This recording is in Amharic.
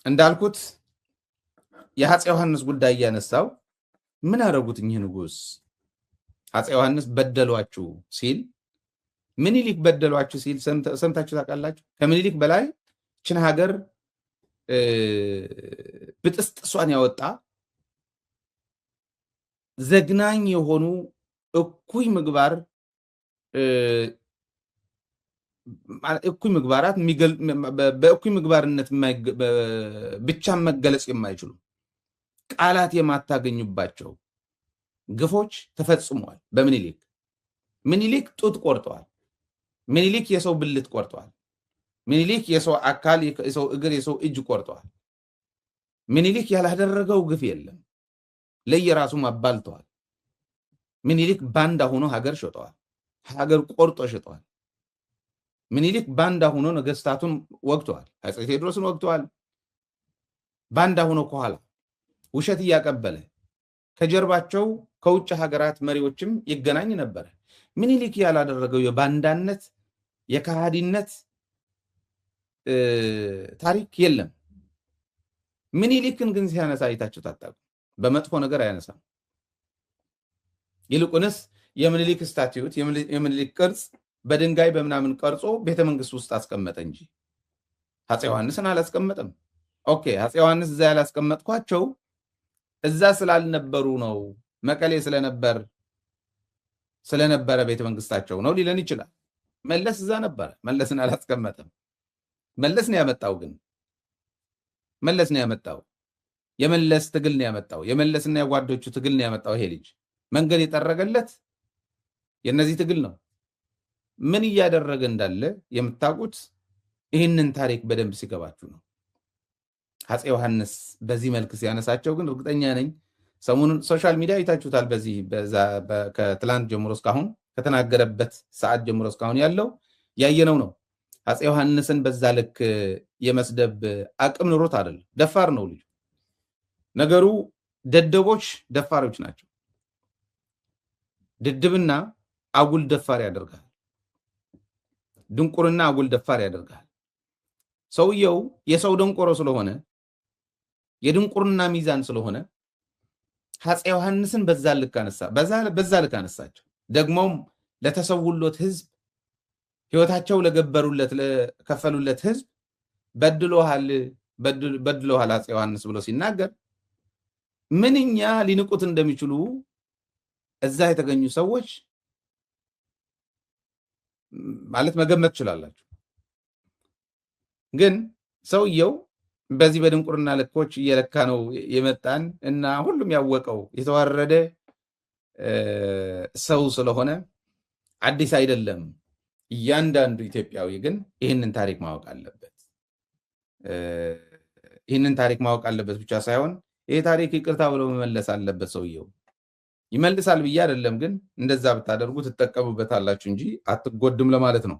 እንዳልኩት የአፄ ዮሐንስ ጉዳይ ያነሳው ምን አረጉት እኚህ ንጉስ አፄ ዮሐንስ በደሏችሁ ሲል ምኒልክ በደሏችሁ ሲል ሰምታችሁ ታውቃላችሁ? ከምኒልክ በላይ ችን ሀገር ብጥስጥሷን ያወጣ ዘግናኝ የሆኑ እኩይ ምግባራት በእኩይ ምግባርነት ብቻ መገለጽ የማይችሉ ቃላት የማታገኙባቸው ግፎች ተፈጽመዋል በምኒልክ። ምኒልክ ጡት ቆርጠዋል። ምኒልክ የሰው ብልት ቆርጠዋል። ምኒልክ የሰው አካል፣ የሰው እግር፣ የሰው እጅ ቆርጠዋል። ምኒልክ ያላደረገው ግፍ የለም። ለየራሱም አባልተዋል። ምኒልክ ባንዳ ሆኖ ሀገር ሸጠዋል። ሀገር ቆርጦ ሸጠዋል። ምኒልክ ባንዳ ሆኖ ነገስታቱን ወግተዋል። አፄ ቴዎድሮስን ወግተዋል። ባንዳ ሆኖ ከኋላ ውሸት እያቀበለ ከጀርባቸው ከውጭ ሀገራት መሪዎችም ይገናኝ ነበር። ምኒልክ ያላደረገው የባንዳነት የካሃዲነት ታሪክ የለም። ምኒልክን ግን ሲያነሳ አይታችሁ ታጣቁ። በመጥፎ ነገር አያነሳም። ይልቁንስ የምኒልክ ስታቲዩት የምኒልክ ቅርጽ በድንጋይ በምናምን ቀርጾ ቤተመንግስት ውስጥ አስቀመጠ እንጂ አፄ ዮሐንስን አላስቀመጠም። ኦኬ፣ አፄ ዮሐንስ እዛ ያላስቀመጥኳቸው እዛ ስላልነበሩ ነው፣ መቀሌ ስለነበረ ቤተመንግስታቸው ነው ሊለን ይችላል። መለስ እዛ ነበረ። መለስን አላስቀመጠም። መለስ ነው ያመጣው። ግን መለስ ነው ያመጣው። የመለስ ትግል ነው ያመጣው። የመለስና የጓዶቹ ትግል ነው ያመጣው። ይሄ ልጅ መንገድ የጠረገለት የነዚህ ትግል ነው። ምን እያደረገ እንዳለ የምታውቁት ይህንን ታሪክ በደንብ ሲገባችሁ ነው። አፄ ዮሐንስ በዚህ መልክ ሲያነሳቸው ግን እርግጠኛ ነኝ ሰሞኑን ሶሻል ሚዲያ አይታችሁታል። በዚህ ከትላንት ጀምሮ እስካሁን ከተናገረበት ሰዓት ጀምሮ እስካሁን ያለው ያየነው ነው። አፄ ዮሐንስን በዛ ልክ የመስደብ አቅም ኑሮት አይደለም። ደፋር ነው ልጁ። ነገሩ ደደቦች ደፋሮች ናቸው። ድድብና አጉል ደፋር ያደርጋል። ድንቁርና አጉል ደፋር ያደርጋል። ሰውየው የሰው ደንቆሮ ስለሆነ የድንቁርና ሚዛን ስለሆነ አፄ ዮሐንስን በዛ ልክ አነሳቸው። ደግሞም ለተሰውሎት ህዝብ ህይወታቸው ለገበሩለት ለከፈሉለት ህዝብ በድሎሃል አፄ ዮሐንስ ብሎ ሲናገር ምንኛ ሊንቁት እንደሚችሉ እዛ የተገኙ ሰዎች ማለት መገመት ትችላላችሁ። ግን ሰውየው በዚህ በድንቁርና ልኮች እየለካ ነው የመጣን እና ሁሉም ያወቀው የተዋረደ ሰው ስለሆነ አዲስ አይደለም። እያንዳንዱ ኢትዮጵያዊ ግን ይህንን ታሪክ ማወቅ አለበት። ይህንን ታሪክ ማወቅ አለበት ብቻ ሳይሆን ይሄ ታሪክ ይቅርታ ብሎ መመለስ አለበት። ሰውየው ይመልሳል ብዬ አይደለም፣ ግን እንደዛ ብታደርጉ ትጠቀሙበታላችሁ እንጂ አትጎድም ለማለት ነው።